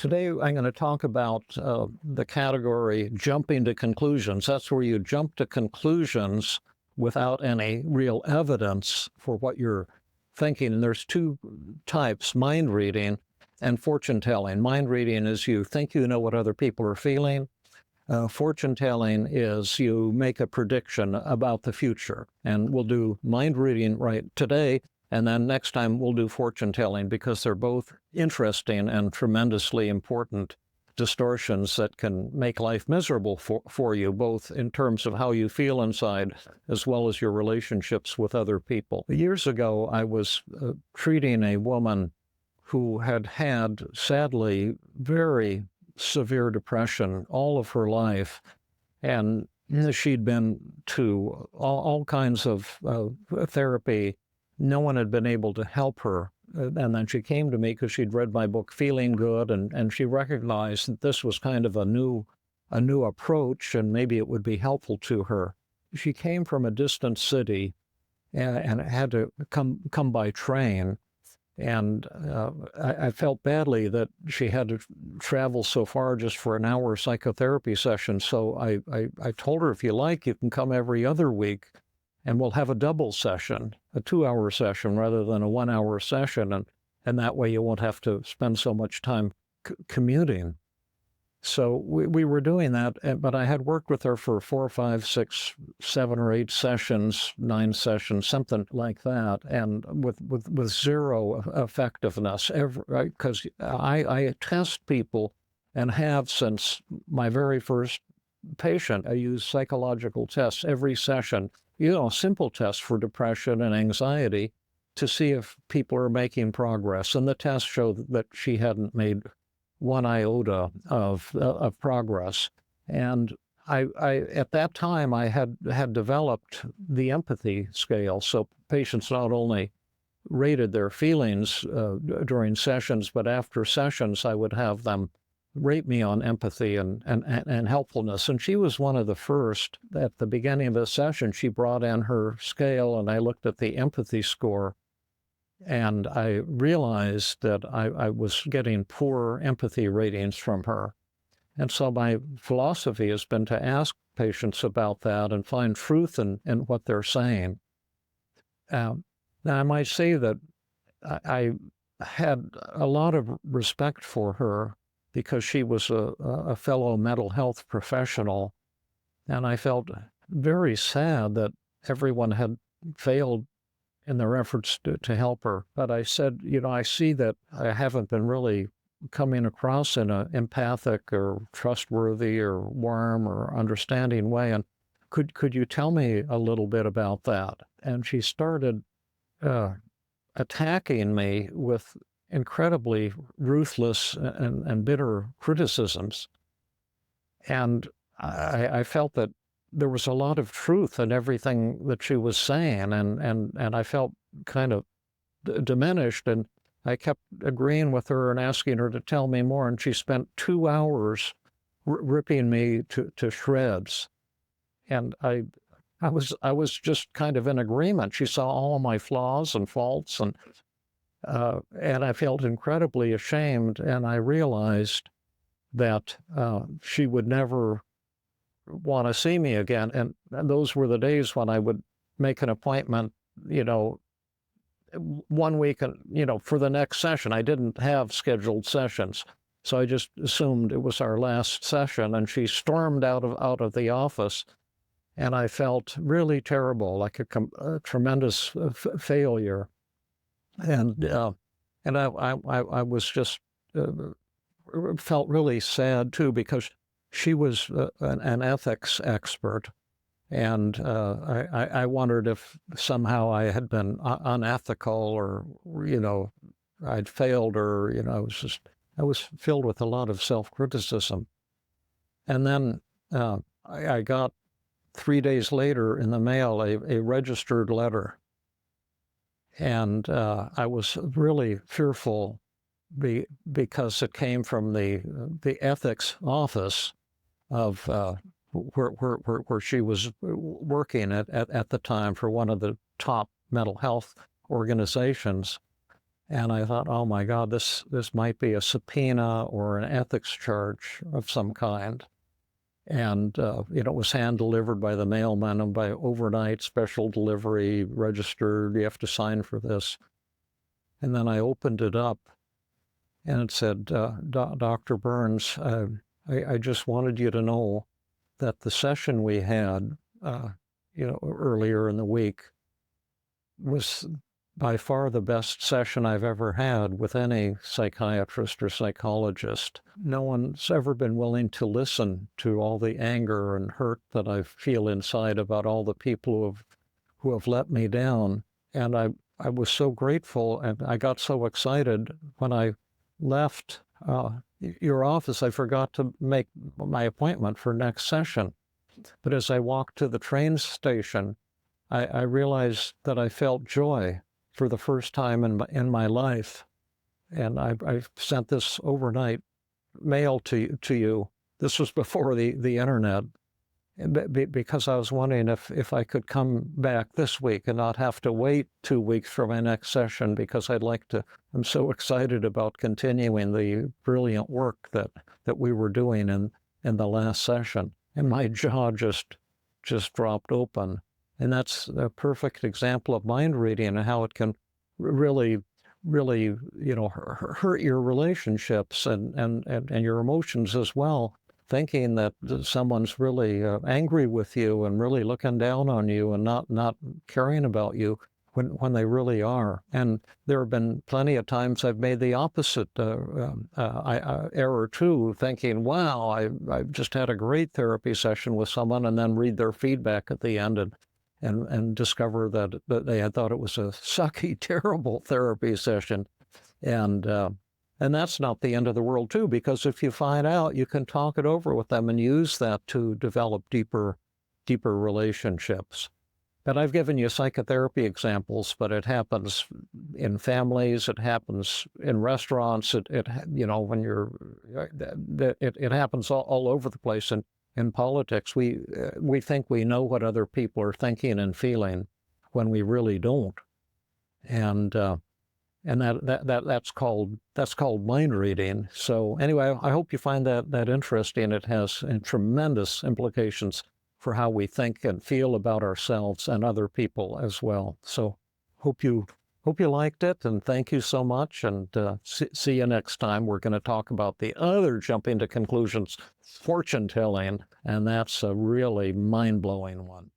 Today, I'm going to talk about the category jumping to conclusions. That's where you jump to conclusions without any real evidence for what you're thinking. And there's two types, mind reading and fortune telling. Mind reading is you think you know what other people are feeling. Fortune telling is you make a prediction about the future. And we'll do mind reading right today. And then next time we'll do fortune telling, because they're both interesting and tremendously important distortions that can make life miserable for you, both in terms of how you feel inside as well as your relationships with other people. Years ago, I was treating a woman who had had, sadly, very severe depression all of her life. And she'd been to all kinds of therapy. No one had been able to help her. And then she came to me because she'd read my book, Feeling Good, and she recognized that this was kind of a new approach, and maybe it would be helpful to her. She came from a distant city and had to come by train. And I felt badly that she had to travel so far just for an hour psychotherapy session. So I told her, if you like, you can come every other week and we'll have a double session, a 2-hour session rather than a 1-hour session. And that way you won't have to spend so much time commuting. So we were doing that, but I had worked with her for 4, 5, 6, 7 or 8 sessions, 9 sessions, something like that, and with zero effectiveness, because I test people and have since my very first patient. I use psychological tests every session, simple tests for depression and anxiety to see if people are making progress. And the tests showed that she hadn't made one iota of progress. And I at that time, I had developed the empathy scale. So patients not only rated their feelings during sessions, but after sessions, I would have them rate me on empathy and helpfulness. And she was one of the first. At the beginning of the session, she brought in her scale, and I looked at the empathy score. And I realized that I was getting poor empathy ratings from her. And so my philosophy has been to ask patients about that and find truth in what they're saying. Now, I might say that I had a lot of respect for her because she was a fellow mental health professional. And I felt very sad that everyone had failed in their efforts to help her. But I said, I see that I haven't been really coming across in an empathic or trustworthy or warm or understanding way. And could you tell me a little bit about that? And she started attacking me with incredibly ruthless and bitter criticisms. And I felt that there was a lot of truth in everything that she was saying, and I felt kind of diminished, and I kept agreeing with her and asking her to tell me more, and she spent 2 hours ripping me to shreds. And I was just kind of in agreement. She saw all of my flaws and faults, and I felt incredibly ashamed, and I realized that she would never want to see me again. And those were the days when I would make an appointment, 1 week, for the next session. I didn't have scheduled sessions. So I just assumed it was our last session, and she stormed out of the office, and I felt really terrible, like a tremendous failure. And I was just felt really sad too, because she was an ethics expert, and I wondered if somehow I had been unethical, or I'd failed, or I was filled with a lot of self-criticism. And then I got 3 days later in the mail a registered letter, and I was really fearful because it came from the ethics office of where she was working at the time for one of the top mental health organizations. And I thought, oh my God, this might be a subpoena or an ethics charge of some kind. And it was hand delivered by the mailman and by overnight special delivery, registered. You have to sign for this. And then I opened it up, and it said, Dr. Burns, I just wanted you to know that the session we had, earlier in the week was by far the best session I've ever had with any psychiatrist or psychologist. No one's ever been willing to listen to all the anger and hurt that I feel inside about all the people who have let me down. And I was so grateful, and I got so excited when I left your office. I forgot to make my appointment for next session. But as I walked to the train station, I realized that I felt joy for the first time in my life. And I sent this overnight mail to you. This was before the internet, because I was wondering if I could come back this week and not have to wait 2 weeks for my next session, because I'm so excited about continuing the brilliant work that we were doing in the last session. And my jaw just dropped open. And that's a perfect example of mind reading and how it can really, really, hurt your relationships and your emotions as well, thinking that someone's really angry with you and really looking down on you and not caring about you when they really are. And there have been plenty of times I've made the opposite error too, thinking, wow, I've just had a great therapy session with someone, and then read their feedback at the end and discover that they had thought it was a sucky, terrible therapy session. And that's not the end of the world too, because if you find out, you can talk it over with them and use that to develop deeper relationships. But I've given you psychotherapy examples, but it happens in families, it happens in restaurants, when it happens all over the place. And in politics, we think we know what other people are thinking and feeling when we really don't. And that's called mind reading. So anyway, I hope you find that interesting. It has tremendous implications for how we think and feel about ourselves and other people as well. So hope you liked it, and thank you so much. And see you next time. We're going to talk about the other jumping to conclusions, fortune telling, and that's a really mind-blowing one.